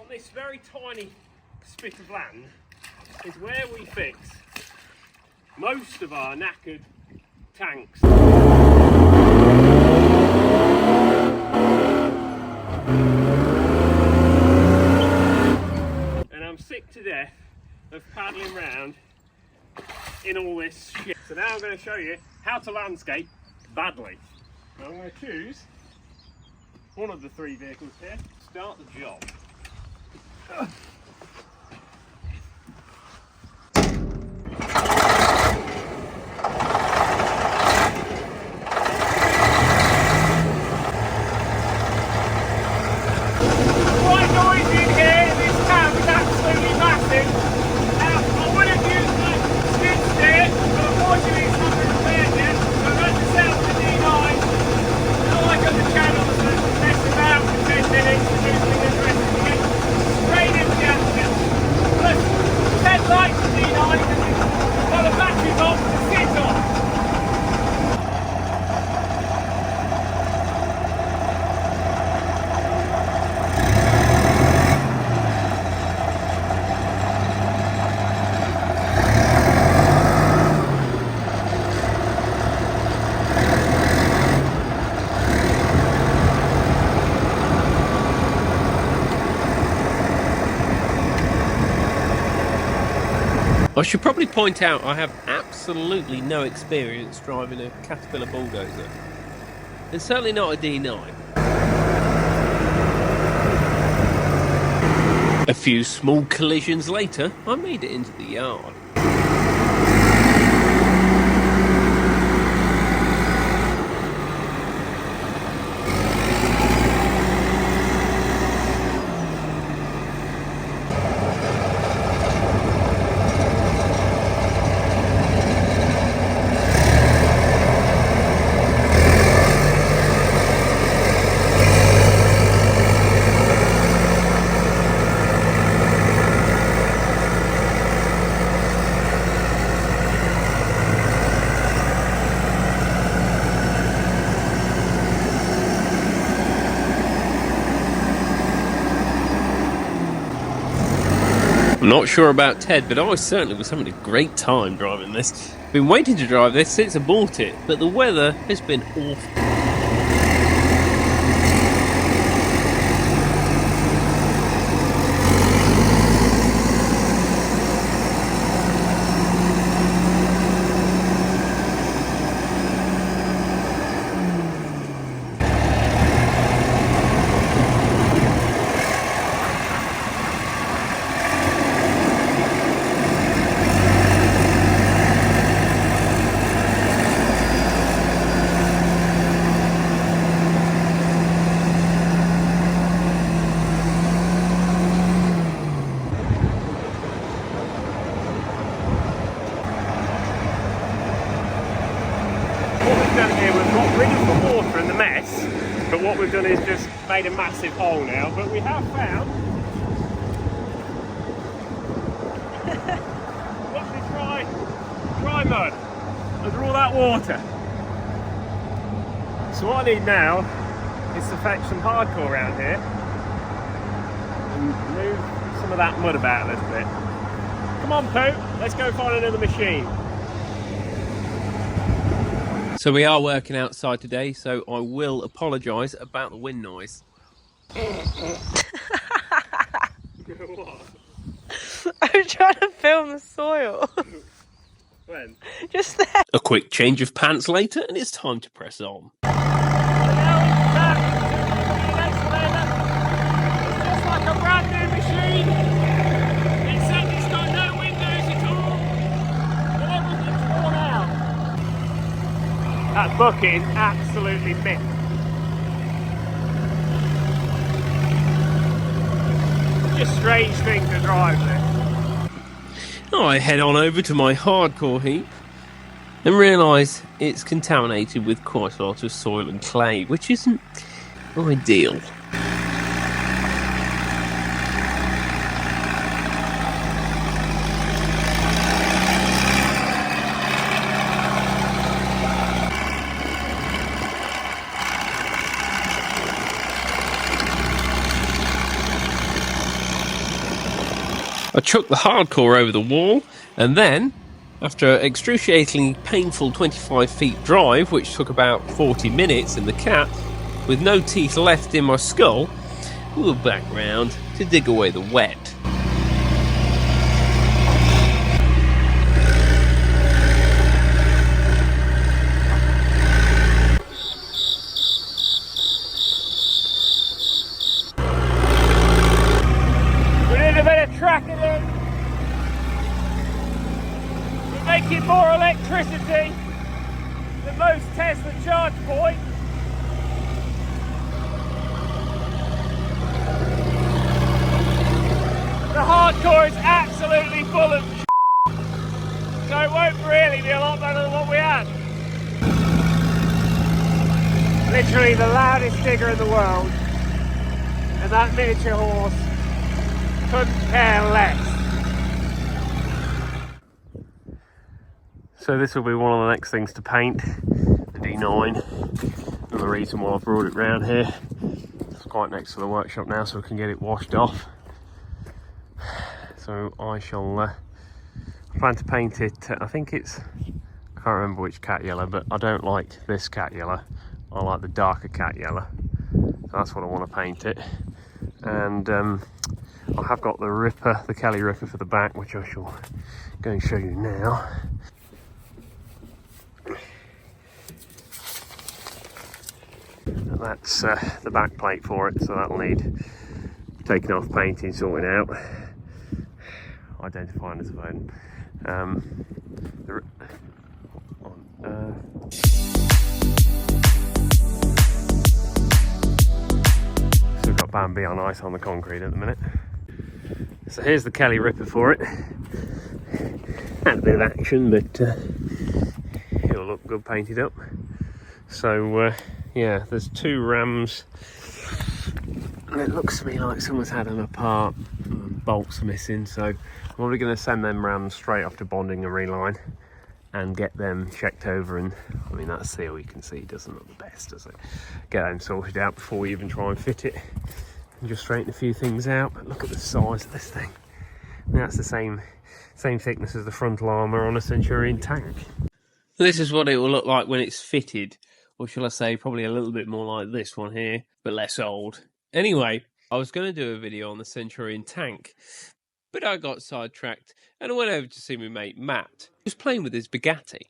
this very tiny spit of land is where we fix most of our knackered tanks. And I'm sick to death of paddling around in all this shit. So now I'm going to show you how to landscape badly. Now I'm going to choose one of the three vehicles here. Start the job. Quite noisy in here. This town is absolutely massive. Now I would have used the skid steer, but unfortunately it's not been repaired yet. So I'm going to set up the D9. Not like on the channel that mess about for 10 minutes to do something interesting again. Straight into the action. Look, 10 lights for D9 while the battery's off, the skid's off. I should probably point out I have absolutely no experience driving a Caterpillar bulldozer, and certainly not a D9. A few small collisions later, I made it into the yard. I'm not sure about Ted, but I certainly was having a great time driving this. Been waiting to drive this since I bought it, but the weather has been awful. Here we've got rid of the water and the mess, but what we've done is just made a massive hole now. But we have found lovely dry mud under all that water. So what I need now is to fetch some hardcore around here and move some of that mud about a little bit. Come on, Pooh, let's go find another machine. So we are working outside today, so I will apologise about the wind noise. What? I was trying to film the soil. When? Just there. A quick change of pants later, and it's time to press on. It's just like a brand new machine, except it's got no windows at all, and everything's worn out. That bucket is absolutely mint. Such a strange thing to drive this. I head on over to my hardcore heap and realise it's contaminated with quite a lot of soil and clay, which isn't ideal. I chucked the hardcore over the wall, and then, after an excruciatingly painful 25 feet drive, which took about 40 minutes in the cat, with no teeth left in my skull, we were back round to dig away the wet. We did a bit of tracking in. We're making more electricity than most Tesla charge points. The hardcore is absolutely full of so it won't really be a lot better than what we had. Literally the loudest digger in the world, and that miniature horse couldn't care less. So this will be one of the next things to paint, the D9. Another reason why I brought it round here. It's quite next to the workshop now, so we can get it washed off. So I shall plan to paint it, I think it's, I can't remember which cat yellow, but I don't like this cat yellow. I like the darker cat yellow. So that's what I want to paint it. And I have got the Ripper, the Kelly Ripper for the back, which I shall go and show you now. And that's the back plate for it, so that'll need taking off, painting, sorting out, identifying as a phone. So we've got Bambi on ice on the concrete at the minute. So here's the Kelly Ripper for it. Had a bit of action, but it'll look good painted up. So yeah, there's two rams, and it looks to me like someone's had them apart, bolts are missing, so I'm probably going to send them rams straight off to bonding and reline and get them checked over. And I mean, that seal you can see doesn't look the best, does it? Get them sorted out before we even try and fit it, and just straighten a few things out. But look at the size of this thing. Now it's the same thickness as the frontal armour on a Centurion tank. This is what it will look like when it's fitted, or shall I say probably a little bit more like this one here, but less old. Anyway, I was going to do a video on the Centurion tank, but I got sidetracked and I went over to see my mate Matt, who's playing with his Bugatti.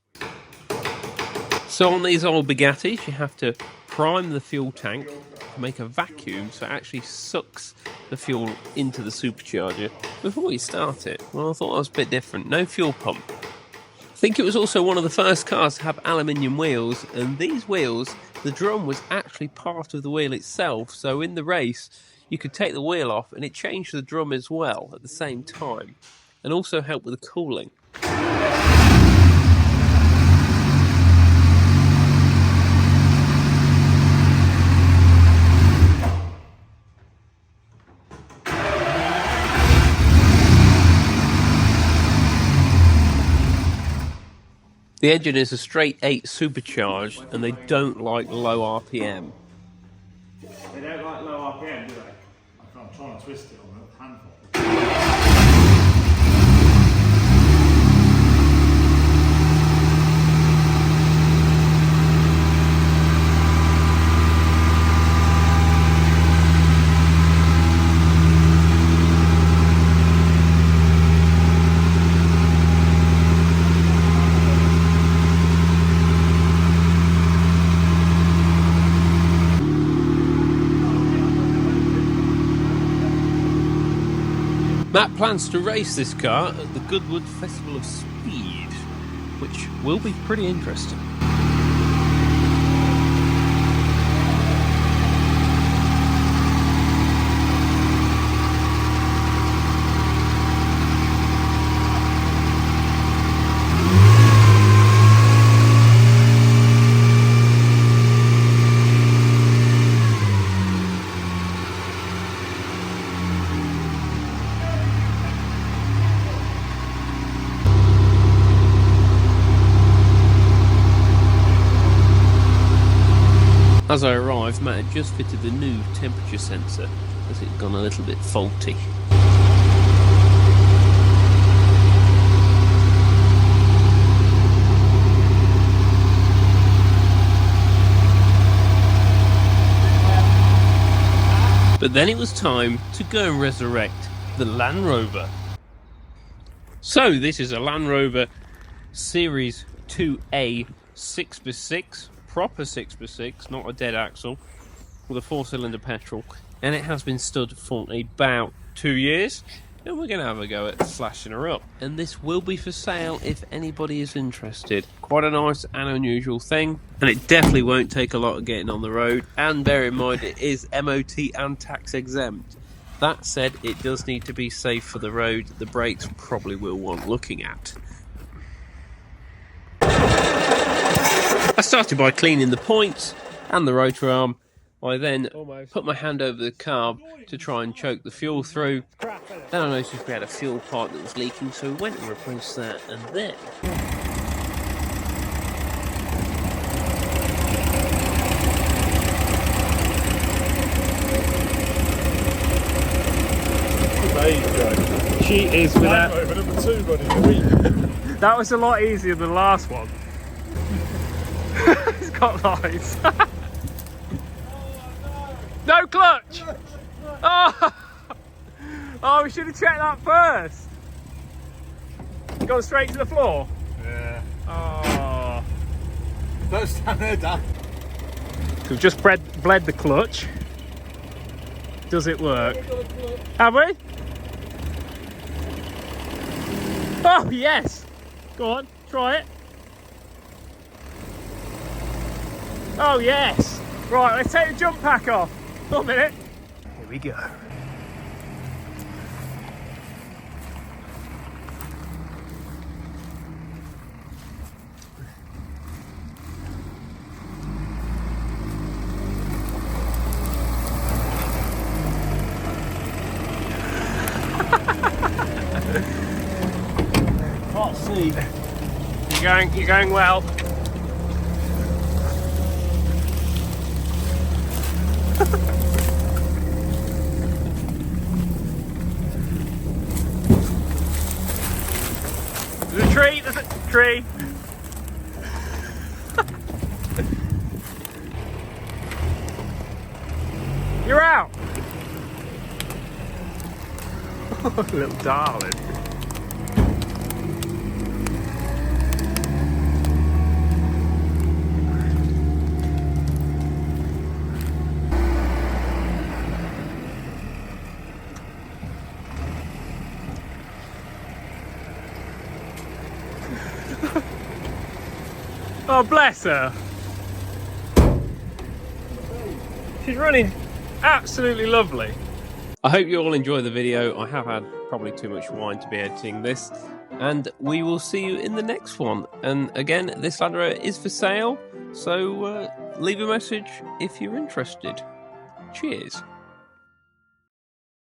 So on these old Bugattis, you have to prime the fuel tank to make a vacuum so it actually sucks the fuel into the supercharger before you start it. Well, I thought that was a bit different. No fuel pump. I think it was also one of the first cars to have aluminium wheels, and these wheels, the drum was actually part of the wheel itself, so in the race you could take the wheel off and it changed the drum as well at the same time, and also helped with the cooling. The engine is a straight 8 supercharged, and they don't like low RPM. They don't like low RPM, do they? I'm trying to twist it on the handle. Matt plans to race this car at the Goodwood Festival of Speed, which will be pretty interesting. As I arrived, Matt had just fitted the new temperature sensor as it had gone a little bit faulty. But then it was time to go and resurrect the Land Rover. So this is a Land Rover Series 2A 6x6, proper 6x6, not a dead axle, with a 4-cylinder petrol, and it has been stood for about 2 years, and we're going to have a go at flashing her up. And this will be for sale if anybody is interested. Quite a nice and unusual thing, and it definitely won't take a lot of getting on the road, and bear in mind it is MOT and tax exempt. That said, it does need to be safe for the road. The brakes probably will want looking at. I started by cleaning the points and the rotor arm. I then put my hand over the carb to try and choke the fuel through. Then I noticed we had a fuel pipe that was leaking, so we went and replaced that, and then... She is without... Landrover number 2 buddy. That was a lot easier than the last one. It's got lights. No clutch! Oh! Oh, we should have checked that first. Gone straight to the floor? Yeah. Oh. Don't stand there, Dan. So we've just bled the clutch. Does it work? Have we? Oh, yes! Go on, try it. Oh, yes! Right, let's take the jump pack off. 1 minute. Here we go. Can't see. You're going well. There's a tree. You're out. Little darling. Oh, bless her. She's running absolutely lovely. I hope you all enjoy the video. I have had probably too much wine to be editing this, and we will see you in the next one. And again, this Land Rover is for sale, so leave a message if you're interested. Cheers.